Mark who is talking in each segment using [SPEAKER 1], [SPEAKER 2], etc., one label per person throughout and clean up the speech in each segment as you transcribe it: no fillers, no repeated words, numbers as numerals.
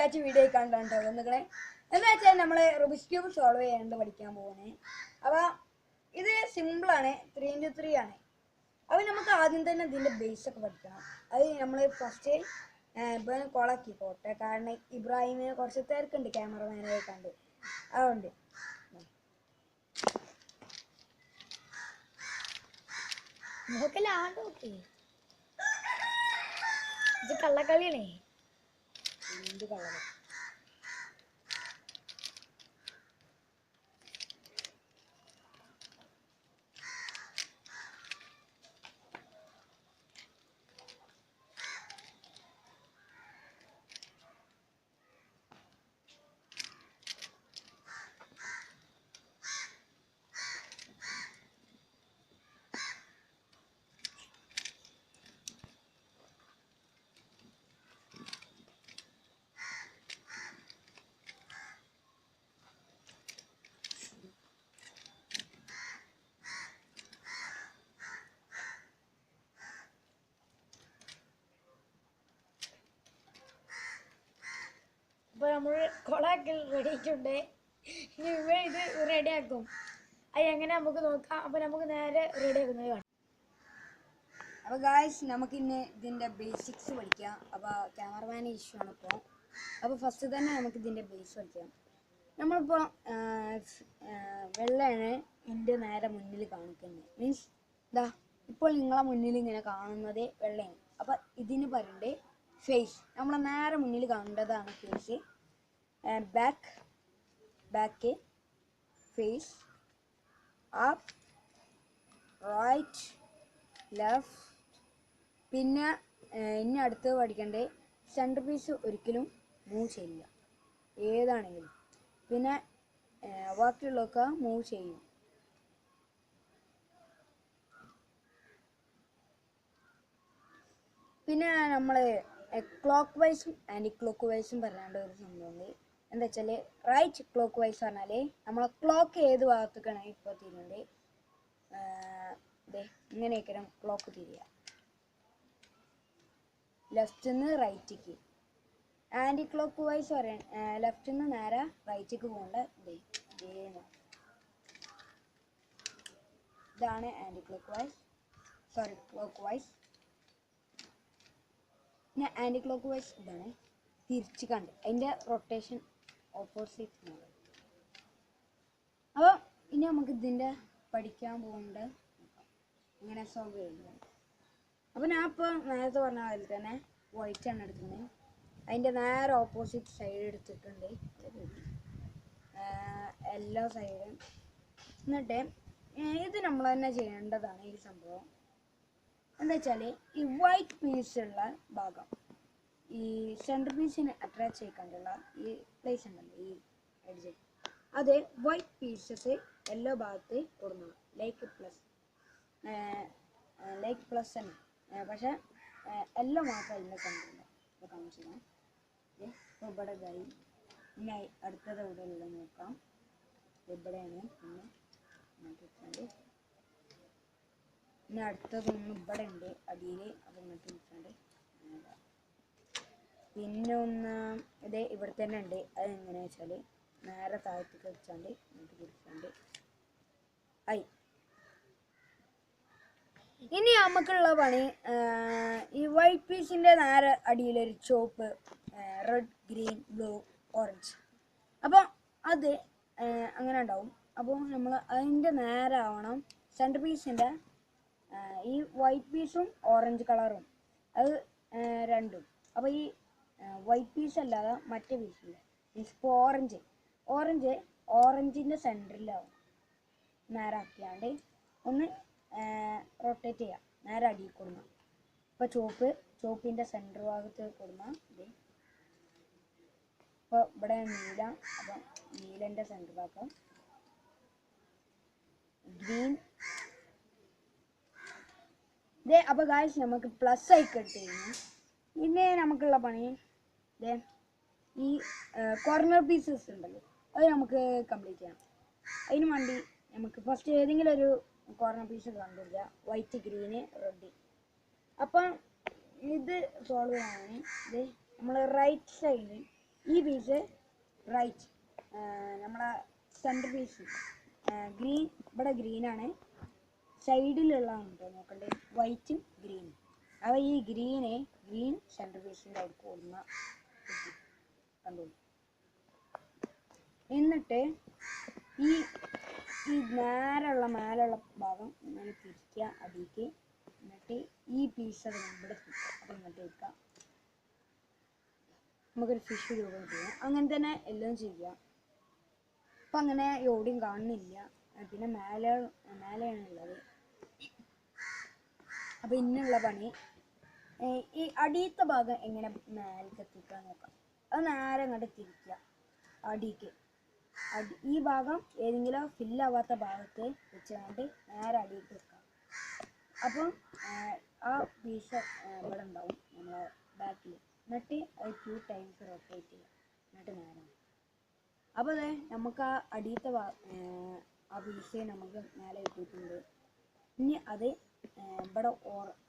[SPEAKER 1] React video കണ്ടോ നിങ്ങളെ എന്ന് വെച്ചാൽ നമ്മൾ റുബിക്സ് ക്യൂബ് സോൾവ് ചെയ്യാണ്ട് പഠിക്കാൻ പോകുന്നത്. അപ്പോൾ ഇത് സിമ്പിളാണ്, 3x3 ആണ്. അപ്പോൾ നമുക്ക് ആദ്യം തന്നെ ഇതിൻ്റെ ബേസ് ഒക്കെ പഠിക്കണം. അത് നമ്മൾ ഫസ്റ്റ് ഇപ്പം കോളാക്കി പോട്ടെ, കാരണം ഇബ്രാഹിമിനെ കുറച്ച് തിരക്കുണ്ട് ക്യാമറമാനെ കണ്ട്. അതുകൊണ്ട്
[SPEAKER 2] ഇത് കള്ളക്കളിയാണേ.
[SPEAKER 1] എന്ത് കളറ്
[SPEAKER 2] അപ്പോൾ നമ്മൾ കൊളാക്കി റെഡി ആയിട്ടുണ്ട്. ഇനി ഇവ ഇത് റെഡിയാക്കും. അത് എങ്ങനെ നമുക്ക് നോക്കാം. അപ്പോൾ നമുക്ക് നേരെ റെഡി ആക്കുന്നത് കാണാം.
[SPEAKER 1] അപ്പോൾ ഗായ്സ് നമുക്കിന്ന് ഇതിൻ്റെ ബേസിക്സ് പഠിക്കാം. അപ്പോൾ ക്യാമറമാൻ ഇഷ്യൂ ആണ് ഇപ്പോൾ. അപ്പോൾ ഫസ്റ്റ് തന്നെ നമുക്ക് ഇതിൻ്റെ ബേസ് പഠിക്കാം. നമ്മളിപ്പോൾ വെള്ളയാണ് എൻ്റെ നേരെ മുന്നിൽ കാണിക്കുന്നത്. മീൻസ് ഇതാ ഇപ്പോൾ നിങ്ങളെ മുന്നിൽ ഇങ്ങനെ കാണുന്നത് വെള്ളയാണ്. അപ്പോൾ ഇതിന് പറയണ്ടേ ഫേസ്. നമ്മളെ നേരെ മുന്നിൽ കാണേണ്ടതാണ് face. Back face, up, right, left. പിന്നെ ഇനി അടുത്ത് പഠിക്കണ്ടേ സെൻറ്റർ പീസ് ഒരിക്കലും മൂവ് ചെയ്യില്ല ഏതാണെങ്കിലും. പിന്നെ ബാക്കിയുള്ളതൊക്കെ മൂവ് ചെയ്യും. പിന്നെ നമ്മൾ ക്ലോക്ക് വൈസും ആൻറ്റി ക്ലോക്ക് വൈസും പറയാണ്ട് ഒരു സംഭവമുണ്ട്. എന്താ വെച്ചാൽ റൈറ്റ് ക്ലോക്ക് വൈസ് പറഞ്ഞാൽ നമ്മളെ ക്ലോക്ക് ഏത് ഭാഗത്തേക്കാണ് ഇപ്പോൾ തിരിയുന്നത്, ഇങ്ങനെയൊക്കെ ക്ലോക്ക് തിരിയുക. ലെഫ്റ്റിൽ നിന്ന് റൈറ്റിക്ക്. ആൻറ്റി ക്ലോക്ക് വൈസ് പറയാൻ ലെഫ്റ്റിൽ നിന്ന് നേരെ റൈറ്റിക്ക് പോകേണ്ട ഇതാണ് anti clockwise, clockwise. പിന്നെ ആൻറ്റി ക്ലോക്ക് വൈസ് ഇതാണ് തിരിച്ച് കണ്ട് അതിൻ്റെ റൊട്ടേഷൻ ഓപ്പോസിറ്റ്. അപ്പോൾ ഇനി നമുക്ക് ഇതിൻ്റെ പഠിക്കാൻ പോകുന്നുണ്ട് ഇങ്ങനെ സോൾവ് ചെയ്യുന്നത്. അപ്പോൾ ഞാൻ ഇപ്പോൾ നേരത്തെ പറഞ്ഞ പോലെ തന്നെ വൈറ്റ് ആണ് എടുക്കുന്നത്. അതിൻ്റെ നേരെ ഓപ്പോസിറ്റ് സൈഡ് എടുത്തിട്ടുണ്ട്, എല്ലാ സൈഡും. എന്നിട്ട് ഇത് നമ്മൾ തന്നെ ചെയ്യേണ്ടതാണ് ഈ സംഭവം. എന്താ വെച്ചാൽ ഈ വൈറ്റ് പീസുള്ള ഭാഗം ഈ സെൻറ്റർ പീസിന് അറ്റാച്ച് ചെയ്യിക്കാണ്ടുള്ള ഈ പ്ലേസ് ഉണ്ടല്ലോ, ഈ എഡ്ജ്, അത് വൈറ്റ് പീസസ് എല്ലാ ഭാഗത്ത് കൊടുക്കണം. ലൈക്ക് പ്ലസ് തന്നെ, പക്ഷെ എല്ലാം മാത്രം അതിൻ്റെ കണ്ടില്ല. ഇപ്പോൾ കാണിച്ചാൽ ഇപ്പോൾ ഇവിടെ ഇതായി. ഇനി അടുത്തത് ഇവിടെ ഉള്ളത് നോക്കാം. ഇവിടെയാണ്. പിന്നെ ഇനി അടുത്തതൊന്നും ഇവിടെ ഉണ്ട് അടിയിൽ. അത് ഇങ്ങോട്ട് വെച്ചാണ്ട് പിന്നെ ഒന്ന് ഇത് ഇവിടെ തന്നെ ഉണ്ട്. അത് എങ്ങനെയാ വെച്ചാൽ നേരെ താഴത്തേക്ക് വെച്ചാണ്ട് ഇങ്ങോട്ട് പിടിച്ചാണ്ട് ആയി. ഇനി നമുക്കുള്ള പണി ഈ വൈറ്റ് പീസിൻ്റെ നേരെ അടിയിലൊരു ചുവപ്പ്, റെഡ്, ഗ്രീൻ, ബ്ലൂ, ഓറഞ്ച്. അപ്പോൾ അത് അങ്ങനെ ഉണ്ടാവും. അപ്പോൾ നമ്മൾ അതിൻ്റെ നേരെ ആവണം സെൻറ്റർ പീസിൻ്റെ ഈ വൈറ്റ് പീസും ഓറഞ്ച് കളറും, അത് രണ്ടും. അപ്പോൾ ഈ വൈറ്റ് പീസ് അല്ലാതെ മറ്റേ പീസില്ല, മീൻസ് ഇപ്പോൾ ഓറഞ്ചിൻ്റെ സെൻറ്ററിലാവും. നേരെ ആക്കിയാണ്ട് ഒന്ന് റൊട്ടേറ്റ് ചെയ്യാം, നേരെ അടിയിൽ കൊടുക്കണം. ഇപ്പോൾ ചുവപ്പിൻ്റെ സെൻറ്റർ ഭാഗത്ത് കൊടുക്കണം. ഇത് ഇപ്പോൾ ഇവിടെ നീല, അപ്പം നീലൻ്റെ സെൻറ്റർ ഭാഗം ഗ്രീൻ. ഇതേ അപ്പോൾ ഗായ്സ് നമുക്ക് പ്ലസ് ആയി കട്ട് ചെയ്യുന്നു. പിന്നെ നമുക്കുള്ള പണി ഈ കോർണർ പീസസ് ഉണ്ടല്ലോ, അത് നമുക്ക് കംപ്ലീറ്റ് ചെയ്യണം. അതിന് വേണ്ടി നമുക്ക് ഫസ്റ്റ് ഏതെങ്കിലും ഒരു കോർണർ പീസ് കണ്ടുപിടിക്കുക, വൈറ്റ്, ഗ്രീന്, റെഡ്. അപ്പം ഇത് സോൾവ് ചെയ്യാൻ ഇത് നമ്മൾ റൈറ്റ് സൈഡിൽ ഈ പീസ് റൈറ്റ് നമ്മളെ സെൻറ്റർ പീസ് ഗ്രീൻ, ഇവിടെ ഗ്രീനാണ്, സൈഡിലുള്ളതാണ് കേട്ടോ നോക്കണ്ടേ, വൈറ്റും ഗ്രീനും. അപ്പോൾ ഈ ഗ്രീൻ സെൻറ്റർ പീസിൻ്റെ അവിടെ കൊടുന്ന കണ്ടു. എന്നിട്ട് ഈ മേലുള്ള ഭാഗം ഇങ്ങനെ തിരിക്കുക അടിക്ക്. എന്നിട്ട് ഈ പീസ് അത് ഇവിടെ അത് ഇങ്ങോട്ട് വെക്കുക. നമുക്കൊരു ഫിഷ് രൂപം ചെയ്യാം. അങ്ങനെ തന്നെ എല്ലാം ചെയ്യാം. അപ്പം അങ്ങനെ എവിടെയും കാണുന്നില്ല. പിന്നെ മേലെയാണ് ഉള്ളത്. അപ്പം ഇന്നുള്ള പണി ഈ അടിയത്തെ ഭാഗം എങ്ങനെ മേലേക്ക് എത്തിക്കാൻ നോക്കാം. അത് നേരെ അങ്ങോട്ട് തിരിക്കുക അടിക്ക്. ഈ ഭാഗം ഏതെങ്കിലും ഫില്ലാവാത്ത ഭാഗത്ത് വെച്ചുകൊണ്ട് നേരെ അടിയിട്ട് വെക്കാം. അപ്പം ആ പീസ് ഇവിടെ ഉണ്ടാവും നമ്മളെ ബാക്കിൽ. എന്നിട്ട് അത് 2 times റൊട്ടേറ്റ് ചെയ്യുക. എന്നിട്ട് നേരെ അപ്പോൾ അതെ നമുക്ക് ആ അടിയത്തെ ആ പീസ് നമുക്ക് മേലെ ഇട്ടിട്ടുണ്ട്. ഇനി അത് ഇവിടെ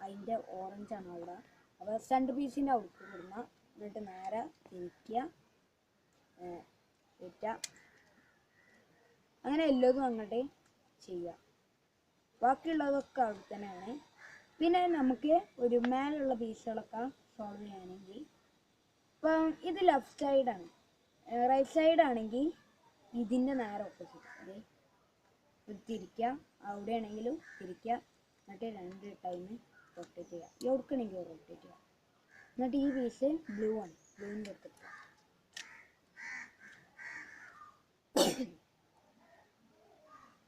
[SPEAKER 1] അതിൻ്റെ ഓറഞ്ചാണ് അവിടെ. അപ്പോൾ സെൻറ്റർ പീസിൻ്റെ അവിടേക്ക് ഇടുന്ന. എന്നിട്ട് നേരെ തിരിക്കുക വെറ്റുക. അങ്ങനെ എല്ലാതും അങ്ങോട്ട് ചെയ്യുക. ബാക്കിയുള്ളതൊക്കെ അവിടെ തന്നെയാണ്. പിന്നെ നമുക്ക് ഒരു മേലുള്ള പീസുകളൊക്കെ സോൾവ് ചെയ്യുകയാണെങ്കിൽ, ഇപ്പം ഇത് ലെഫ്റ്റ് സൈഡാണ്, റൈറ്റ് സൈഡാണെങ്കിൽ ഇതിൻ്റെ നേരെ ഓപ്പോസിറ്റ് അതെ തിരിക്കുക. അവിടെയാണെങ്കിലും തിരിക്കുക. എന്നിട്ട് 2 ടൈം റൊട്ടേറ്റ് ചെയ്യുക. എവിടെയാണെങ്കിൽ റൊട്ടേറ്റ് ചെയ്യുക. എന്നിട്ട് ഈ പീസ് ബ്ലൂ ആണ്, ബ്ലൂവിൻ്റെ എടുത്തിട്ട്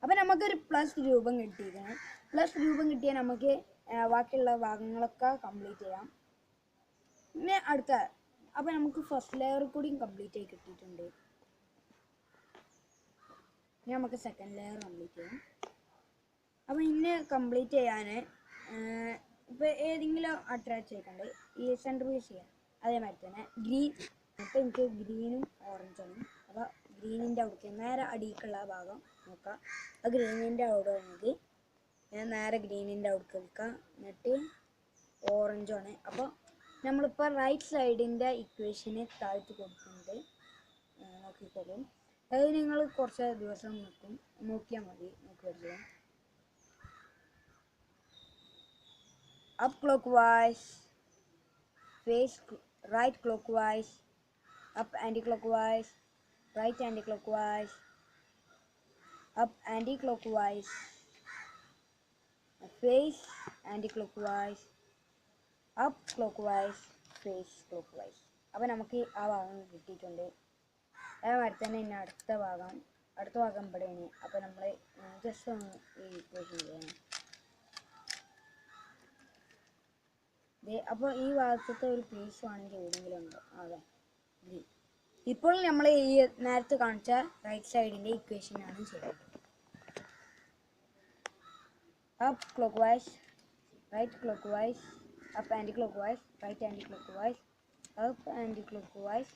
[SPEAKER 1] അപ്പം നമുക്കൊരു പ്ലസ് രൂപം കിട്ടിയിരിക്കണം. പ്ലസ് രൂപം കിട്ടിയാൽ നമുക്ക് ബാക്കിയുള്ള ഭാഗങ്ങളൊക്കെ കംപ്ലീറ്റ് ചെയ്യാം. പിന്നെ അടുത്ത അപ്പം നമുക്ക് ഫസ്റ്റ് ലെയർ കൂടിയും കംപ്ലീറ്റ് ആയി കിട്ടിയിട്ടുണ്ട്. ഇനി നമുക്ക് സെക്കൻഡ് ലെയർ കംപ്ലീറ്റ് ചെയ്യാം. അപ്പം ഇന്ന് കംപ്ലീറ്റ് ചെയ്യാൻ ഇപ്പോൾ ഏതെങ്കിലും അട്രാക്ട് ചെയ്യണ്ടേ ഈ സെൻറ്റർ പീസ് ചെയ്യാം. അതേമാതിരി തന്നെ ഗ്രീൻ. അപ്പോൾ എനിക്ക് ഗ്രീനും ഓറഞ്ചാണ്. അപ്പോൾ ഗ്രീനിൻ്റെ അവിടേക്ക് നേരെ അടിയിലുള്ള ഭാഗം നോക്കാം. ആ ഗ്രീനിൻ്റെ അവിടെ ആണെങ്കിൽ ഞാൻ നേരെ ഗ്രീനിൻ്റെ അവിടേക്ക് വെക്കാം. എന്നിട്ട് ഓറഞ്ചാണ്. അപ്പോൾ നമ്മളിപ്പോൾ റൈറ്റ് സൈഡിൻ്റെ ഇക്വേഷന് താഴ്ത്തി കൊടുക്കുന്നുണ്ട്. നോക്കിക്കോളും. അത് നിങ്ങൾ കുറച്ച് ദിവസം നോക്കിയാൽ മതി. നോക്കി പഠിക്കാം. Up clockwise, face right clockwise, up anti-clockwise, right anti-clockwise, up anti-clockwise, face anti-clockwise, up clockwise, face clockwise. അപ്പോൾ നമുക്ക് ആ ഭാഗം കിട്ടിയിട്ടുണ്ട്. അതേമാതിരി തന്നെ ഇനി അടുത്ത ഭാഗം ഇവിടെയാണ്. അപ്പോൾ നമ്മൾ ജസ്റ്റ് ഒന്ന് ഈ ഇക്വേഷൻ ചെയ്യണം. അപ്പോൾ ഈ ഭാഗത്തെ ഒരു പീസ് ആണെങ്കിൽ ഏതെങ്കിലും ഉണ്ടോ? അതെ ഗ്രീൻ. ഇപ്പോൾ നമ്മൾ ഈ നേരത്തെ കാണിച്ച റൈറ്റ് സൈഡിൻ്റെ ഇക്വേഷനാണ് ചെയ്യുന്നത്. Up clockwise, right clockwise, up anti clockwise, right anti clockwise, up anti clockwise,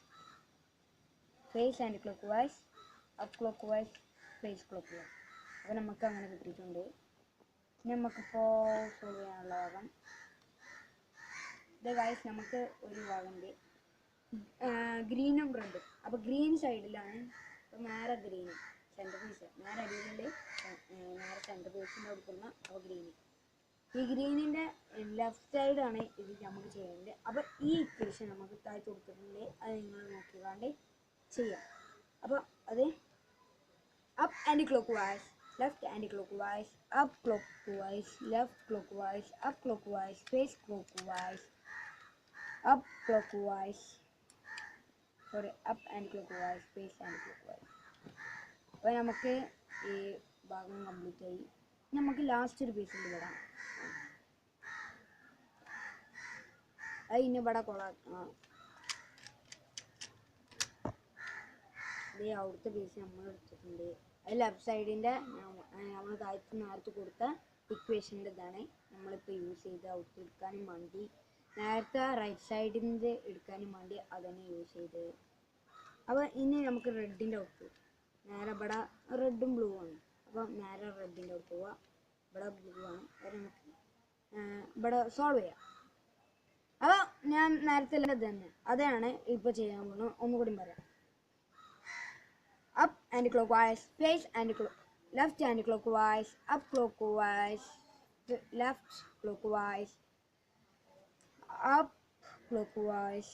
[SPEAKER 1] face anti clockwise, up clockwise, face clockwise. അപ്പോൾ നമുക്ക് അങ്ങനെ കിട്ടിയിട്ടുണ്ട്. നമുക്കിപ്പോൾ സോൾവ് ചെയ്യാനുള്ള ഭാഗം ഇത് ഗൈസ്. നമുക്ക് ഒരു ഭാഗമുണ്ട് ഗ്രീനും റെഡും. അപ്പോൾ ഗ്രീൻ സൈഡിലാണ്. അപ്പോൾ നേരെ ഗ്രീന് സെൻറ്റർ പീസ് നേരെ അടിയിലുണ്ട്. നേരെ സെൻറ്റർ പീസിൻ്റെ കൊടുക്കുന്ന അപ്പോൾ ഗ്രീന്. ഈ ഗ്രീനിൻ്റെ ലെഫ്റ്റ് സൈഡാണ് ഇത് നമുക്ക് ചെയ്യേണ്ടത്. അപ്പോൾ ഈ ഇക്വേഷൻ നമുക്ക് താഴ്ത്തി കൊടുത്തിട്ടുണ്ട്. അത് നിങ്ങൾ നോക്കിക്കാണ്ട് ചെയ്യാം. അപ്പോൾ അത് up anti clockwise, left anti clockwise, up clockwise, left clockwise, up clockwise, face clockwise, up clockwise, up and clockwise, face and clockwise. അപ്പോൾ നമുക്ക് ഈ ഭാഗം കംപ്ലീറ്റ് ആയി. നമുക്ക് ലാസ്റ്റ് ഒരു പീസ് ഇടാം. അത് ഇനി ഇവിടെ ഇത് അവിടുത്തെ പീസ് നമ്മൾ എടുത്തിട്ടുണ്ട്. അത് ലെഫ്റ്റ് സൈഡിൻ്റെ നമ്മൾ താഴത്ത് നേരത്തെ കൊടുത്ത ഇക്വേഷൻ്റെ ഇതാണ് നമ്മളിപ്പോൾ യൂസ് ചെയ്ത് ഔട്ട് എടുക്കാനും വേണ്ടി. നേരത്തെ റൈറ്റ് സൈഡിൻ്റെ എടുക്കാനും വേണ്ടി അതന്നെ യൂസ് ചെയ്ത്. അപ്പോൾ ഇനി നമുക്ക് റെഡിൻ്റെ ഔട്ട് നേരെ ഇവിടെ റെഡും ബ്ലൂ ആണ്. അപ്പം നേരെ റെഡിൻ്റെ ഔട്ട് പോവുക. ഇവിടെ ബ്ലൂ ആണ്. അത് നമുക്ക് ഇവിടെ സോൾവ് ചെയ്യാം. അപ്പോൾ ഞാൻ നേരത്തെ ഉള്ളത് തന്നെ അതാണ് ഇപ്പോൾ ചെയ്യാൻ പോകുന്നത്. ഒന്നുകൂടി പറയാം. Up and clockwise, face and left and clockwise, up clockwise, left clockwise, up clockwise,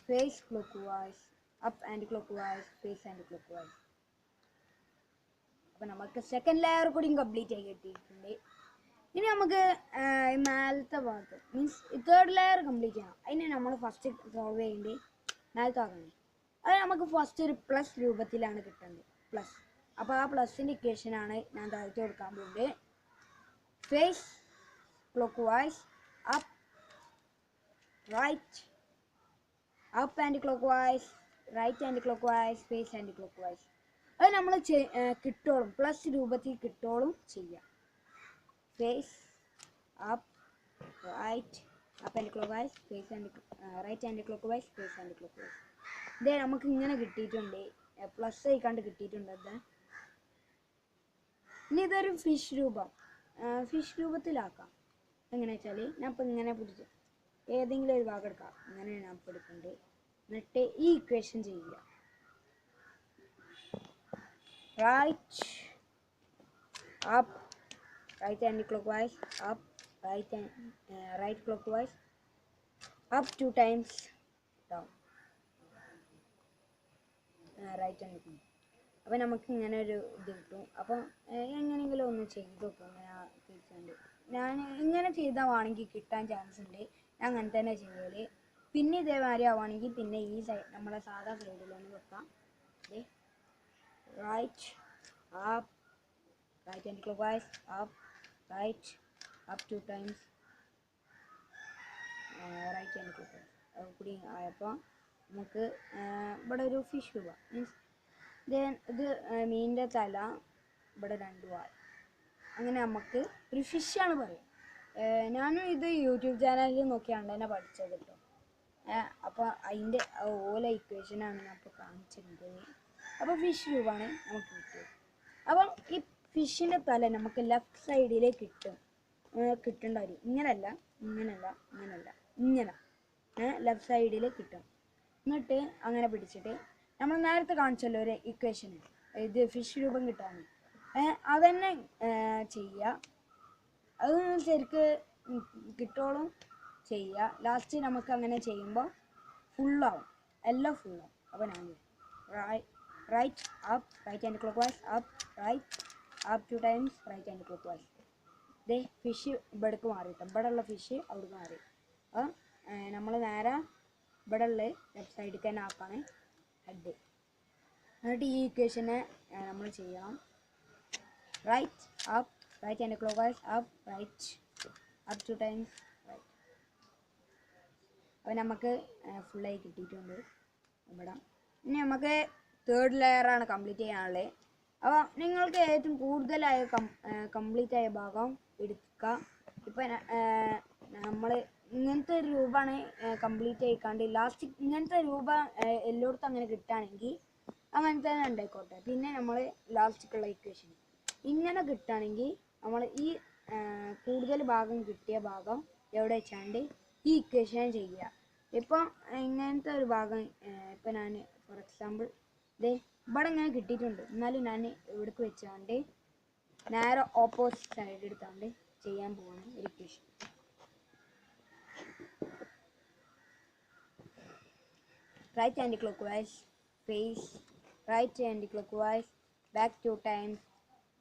[SPEAKER 1] face clockwise, up and clockwise, face and clockwise. അപ്പോൾ നമുക്ക് സെക്കൻഡ് ലെയർ കൂടി കംപ്ലീറ്റ് ആയി കിട്ടിയിട്ടുണ്ട്. ഇനി നമുക്ക് മേലത്തെ ഭാഗത്ത് മീൻസ് തേർഡ് ലെയർ കംപ്ലീറ്റ് ചെയ്യണം. അതിന് നമ്മൾ ഫസ്റ്റ് സോൾവ് ചെയ്യേണ്ടി മേലത്തെ ഭാഗമാണ്. അത് നമുക്ക് ഫസ്റ്റ് ഒരു പ്ലസ് രൂപത്തിലാണ് കിട്ടുന്നത്, പ്ലസ്. അപ്പോൾ ആ പ്ലസിൻ്റെ ഇക്വേഷനാണ് ഞാൻ താഴ്ത്തി കൊടുക്കാൻ പോകുന്നത്. Face clockwise, up right, up and clockwise, right and clockwise, face and clockwise. അത് നമ്മൾ കിട്ടോളും, പ്ലസ് രൂപത്തിൽ കിട്ടോളും ചെയ്യാം. Face up right, up and clockwise, face and right and clockwise, face and clockwise. ഇതേ നമുക്ക് ഇങ്ങനെ കിട്ടിയിട്ടുണ്ട്, പ്ലസ് ആയിക്കാണ്ട് കിട്ടിയിട്ടുണ്ട്. അത് ഇനി ഇതൊരു ഫിഷ് രൂപം, ഫിഷ് രൂപത്തിലാക്കാം. എങ്ങനെ വെച്ചാൽ ഞാൻ ഇപ്പം ഇങ്ങനെ പിടിച്ച് ഏതെങ്കിലും ഒരു ഭാഗം എടുക്കാം. ഇങ്ങനെ ഞാൻ ഇപ്പം എടുക്കുന്നുണ്ട്. എന്നിട്ട് ഈ ഇക്വേഷൻ ചെയ്യുക. Right up, right and clockwise, up right clockwise, up 2 times down, right and clock. അപ്പോൾ നമുക്ക് ഇങ്ങനെ ഒരു ഇത് കിട്ടും. അപ്പം എങ്ങനെയെങ്കിലും ഒന്ന് ചെയ്ത് നോക്കും. ഇങ്ങനെ തിരിച്ചുകൊണ്ട് ഞാൻ ഇങ്ങനെ ചെയ്താൽ വേണമെങ്കിൽ കിട്ടാൻ ചാൻസ് ഉണ്ട്. ഞാൻ അങ്ങനെ തന്നെ ചെയ്യൽ. പിന്നെ ഇതേമാതിരി ആവുകയാണെങ്കിൽ പിന്നെ ഈ സൈഡ് നമ്മളെ സാധാ സൈഡിലൊന്ന് വെക്കാം. Right up, right and clockwise, up right, up 2 times, right and clockwise. കൂടി ആയപ്പോൾ നമുക്ക് ഇവിടെ ഒരു ഫിഷ് രൂപ മീൻസ് ഇത് മീനിൻ്റെ തല, ഇവിടെ 2 വാൽ, അങ്ങനെ നമുക്ക് ഒരു ഫിഷാണ് പറയുക. ഞാനും ഇത് യൂട്യൂബ് ചാനലിൽ നോക്കിയാണ് തന്നെ പഠിച്ചത് കേട്ടോ. അപ്പോൾ അതിൻ്റെ ഓല ഇക്വേഷനാണ് ഞാൻ ഇപ്പോൾ കാണിച്ചിരുന്നത്. അപ്പോൾ ഫിഷ് രൂപമാണ് നമുക്ക് കിട്ടിയത്. അപ്പം ഈ ഫിഷിൻ്റെ തല നമുക്ക് ലെഫ്റ്റ് സൈഡിലേക്ക് കിട്ടേണ്ട വരും. ഇങ്ങനല്ല, ഇങ്ങനെ ലെഫ്റ്റ് സൈഡിൽ കിട്ടും. എന്നിട്ട് അങ്ങനെ പിടിച്ചിട്ട് നമ്മൾ നേരത്തെ കാണിച്ചല്ലോ ഒരു ഇക്വേഷൻ, ഇത് ഫിഷ് രൂപം കിട്ടാൻ അതന്നെ ചെയ്യുക. അത് ശരിക്ക് കിട്ടോളും ചെയ്യുക. ലാസ്റ്റ് നമുക്ക് അങ്ങനെ ചെയ്യുമ്പോൾ ഫുള്ളാവും, എല്ലാം ഫുള്ളാവും. അപ്പോൾ ഞാൻ right up, right and clockwise, up right, up 2 times, right and clockwise. ഇതേ ഫിഷ് ഇവിടേക്ക് മാറിയിട്ട് ഇവിടെ ഉള്ള ഫിഷ് അവിടേക്ക് മാറി. അപ്പോൾ നമ്മൾ നേരെ ഇവിടെ ഉള്ള ലെഫ്റ്റ് സൈഡിൽ തന്നെ ആക്കാണ് ഹെഡ്. എന്നിട്ട് ഈ ഇക്വേഷനെ നമ്മൾ ചെയ്യണം. Right up, right and clockwise, up right, up 2 times, right. അപ്പോൾ നമുക്ക് ഫുള്ളായി കിട്ടിയിട്ടുണ്ട് ഇവിടെ. ഇനി നമുക്ക് തേർഡ് ലെയറാണ് കംപ്ലീറ്റ് ചെയ്യാനുള്ളത്. അപ്പോൾ നിങ്ങൾക്ക് ഏറ്റവും കൂടുതലായ കംപ്ലീറ്റ് ആയ ഭാഗം എടുക്കുക. ഇപ്പം നമ്മൾ ഇങ്ങനത്തെ ഒരു രൂപമാണ് കംപ്ലീറ്റ് ആയിക്കാണ്ട് ലാസ്റ്റ് ഇങ്ങനത്തെ രൂപ എല്ലായിടത്തും അങ്ങനെ കിട്ടുകയാണെങ്കിൽ അങ്ങനെ തന്നെ ഉണ്ടായിക്കോട്ടെ. പിന്നെ നമ്മൾ ലാസ്റ്റിക്കുള്ള ഇക്വേഷൻ ഇങ്ങനെ കിട്ടുകയാണെങ്കിൽ നമ്മൾ ഈ കൂടുതൽ ഭാഗം കിട്ടിയ ഭാഗം എവിടെ വെച്ചാണ്ട് ഈ ഇക്വേഷൻ ചെയ്യുക. ഇപ്പം ഇങ്ങനത്തെ ഒരു ഭാഗം ഇപ്പം ഞാൻ ഫോർ എക്സാമ്പിൾ ഇതേ ഇവിടെ ഇങ്ങനെ കിട്ടിയിട്ടുണ്ട്. എന്നാലും ഞാൻ ഇവിടേക്ക് വെച്ചാണ്ട് നേരെ ഓപ്പോസിറ്റ് സൈഡ് എടുത്താണ്ട് ചെയ്യാൻ പോകുന്ന ഒരു equation. Right and clockwise, face right and clockwise, back 2 times,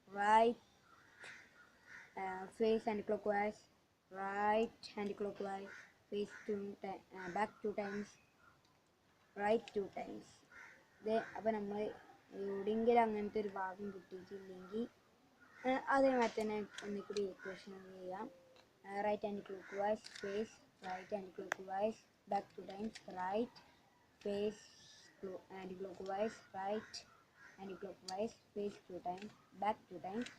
[SPEAKER 1] right face and clockwise, right and clockwise, face back 2 times, right 2 times. ഇത് അപ്പോൾ നമ്മൾ എവിടെയെങ്കിലും അങ്ങനത്തെ ഒരു ഭാഗം കിട്ടിയിട്ടില്ലെങ്കിൽ അതേമാതിരി തന്നെ ഒന്നിക്കൂടി ഇക്വേഷൻ ചെയ്യാം. Right and clockwise, face right and clockwise, back 2 times, right face and clockwise, right and clockwise, face 2 times, back 2 times,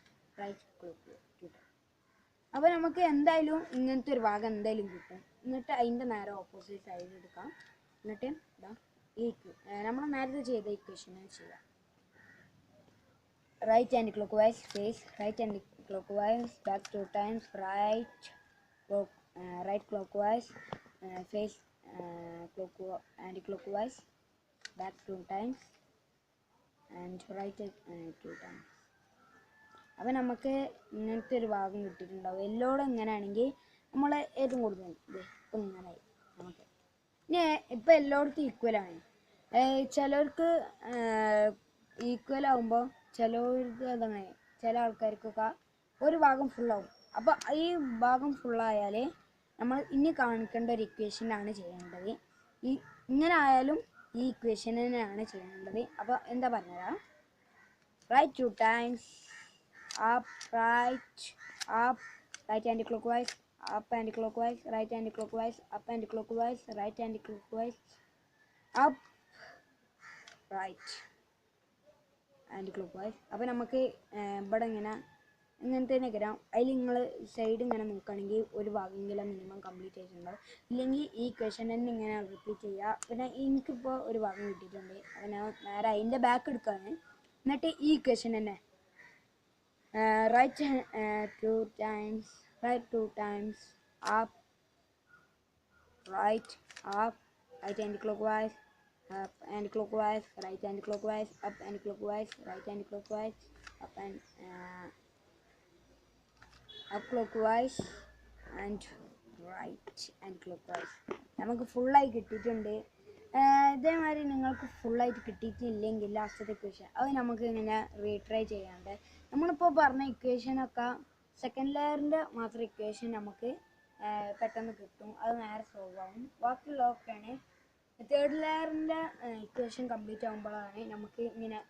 [SPEAKER 1] right clock 2 times. അപ്പോൾ നമുക്ക് എന്തായാലും ഇങ്ങനത്തെ ഒരു ഭാഗം എന്തായാലും കിട്ടും. എന്നിട്ട് അതിൻ്റെ നേരെ ഓപ്പോസിറ്റ് സൈഡ് എടുക്കാം. എന്നിട്ട് ഇതാ ഈ നമ്മൾ നേരത്തെ ചെയ്ത ഇക്വേഷൻ ചെയ്യാം. Right and clockwise, face right and clockwise, back 2 times, right clockwise, face anti-clockwise, back 2 times and right 2 times. അപ്പം നമുക്ക് ഇങ്ങനത്തെ ഒരു ഭാഗം കിട്ടിയിട്ടുണ്ടാവും. എല്ലോടും ഇങ്ങനെയാണെങ്കിൽ നമ്മൾ ഏറ്റവും കൂടുതൽ ഇപ്പം ഇങ്ങനെയായി നമുക്ക്. ഇനി ഇപ്പം എല്ലായിടത്തും ഈക്വലാണ്. ചിലർക്ക് ഈക്വൽ ആകുമ്പോൾ ചിലർക്ക് അതങ്ങനെ ചില ആൾക്കാർക്കൊക്കെ ഒരു ഭാഗം ഫുള്ളാവും. അപ്പോൾ ഈ ഭാഗം ഫുള്ളായാൽ നമ്മൾ ഇനി കാണിക്കേണ്ട ഒരു ഇക്വേഷനാണ് ചെയ്യേണ്ടത്. ഇങ്ങനെ ആയാലും ഈ ഇക്വേഷൻ തന്നെയാണ് ചെയ്യേണ്ടത്. അപ്പോൾ എന്താ പറഞ്ഞുതരാം. Right 2 times, up, right, up, right anti-clockwise, up anti-clockwise, right anti-clockwise, up anti-clockwise, right anti-clockwise, up, right anti-clockwise. അപ്പോൾ നമുക്ക് ഇവിടെ ഇങ്ങനത്തെ നഗരം അതിൽ നിങ്ങൾ സൈഡ് ഇങ്ങനെ നോക്കുകയാണെങ്കിൽ ഒരു ഭാഗമെങ്കിലും മിനിമം കംപ്ലീറ്റ് ആയിട്ടുണ്ടാവും. ഇല്ലെങ്കിൽ ഈ ക്വസ്റ്റൻ തന്നെ ഇങ്ങനെ റിപ്പീറ്റ് ചെയ്യുക. പിന്നെ എനിക്കിപ്പോൾ ഒരു ഭാഗം കിട്ടിയിട്ടുണ്ട്. അപ്പോൾ ഞാൻ നേരെ അതിൻ്റെ ബാക്ക് എടുക്കുകയാണ്. എന്നിട്ട് ഈ ക്വസ്റ്റൻ തന്നെ right 2 times, right 2 times, up, right, up, right anti-clockwise, up anti-clockwise, right anti-clockwise, up anti-clockwise, right anti-clockwise, up and up clockwise and right anti-clockwise. നമുക്ക് ഫുള്ളായി കിട്ടിയിട്ടുണ്ട്. ഇതേമാതിരി നിങ്ങൾക്ക് ഫുള്ളായിട്ട് കിട്ടിയിട്ടില്ലെങ്കിൽ ലാസ്റ്റത്തെ ഇക്വേഷൻ അത് നമുക്ക് ഇങ്ങനെ റീട്രൈ ചെയ്യാണ്ട് നമ്മളിപ്പോൾ പറഞ്ഞ ഇക്വേഷനൊക്കെ സെക്കൻഡ് ലെയറിൻ്റെ മാത്രം ഇക്വേഷൻ നമുക്ക് പെട്ടെന്ന് കിട്ടും. അത് നേരെ സോൾവ് ആവും. ബാക്കിയുള്ളതൊക്കെയാണ് തേർഡ് ലെയറിൻ്റെ ഇക്വേഷൻ കംപ്ലീറ്റ് ആകുമ്പോഴാണ് നമുക്ക് ഇങ്ങനെ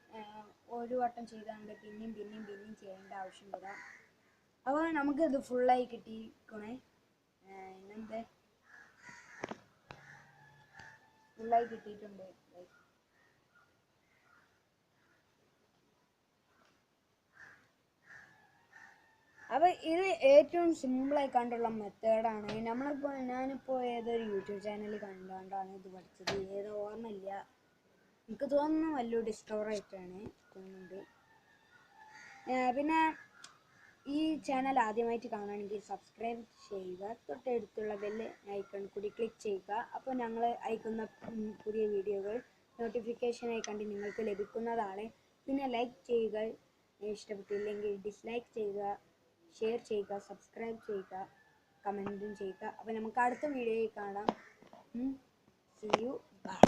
[SPEAKER 1] ഒരു വട്ടം ചെയ്താണ്ട് പിന്നെയും ചെയ്യേണ്ട ആവശ്യം വരാം. അപ്പോൾ നമുക്കിത് ഫുള്ളായി കിട്ടിക്കണേ. ഇങ്ങനത്തെ ഫുള്ളായി കിട്ടിയിട്ടുണ്ട്. അപ്പോൾ ഇത് ഏറ്റവും സിമ്പിളായി കണ്ടുള്ള മെത്തേഡാണ്. ഞാനിപ്പോൾ ഏതൊരു യൂട്യൂബ് ചാനൽ കണ്ടുകൊണ്ടാണ് ഇത് പഠിച്ചത്. ഏതോ ഓർമ്മയില്ല, എനിക്ക് തോന്നുന്നു വലിയ ഡിസ്കവർ ആയിട്ടാണ് തോന്നുന്നത്. പിന്നെ ഈ ചാനൽ ആദ്യമായിട്ട് കാണുകയാണെങ്കിൽ സബ്സ്ക്രൈബ് ചെയ്യുക. തൊട്ടടുത്തുള്ള ബെല്ല് ഐക്കൺ കൂടി ക്ലിക്ക് ചെയ്യുക. അപ്പോൾ ഞങ്ങൾ അയക്കുന്ന പുതിയ വീഡിയോകൾ നോട്ടിഫിക്കേഷനായി കണ്ട് നിങ്ങൾക്ക് ലഭിക്കുന്നതാണ്. പിന്നെ ലൈക്ക് ചെയ്യുക, ഇഷ്ടപ്പെട്ടില്ലെങ്കിൽ ഡിസ്ലൈക്ക് ചെയ്യുക, ഷെയർ ചെയ്യുക, സബ്സ്ക്രൈബ് ചെയ്യുക, കമൻറ്റും ചെയ്യുക. അപ്പോൾ നമുക്ക് അടുത്ത വീഡിയോയിൽ കാണാം. See you. Bye.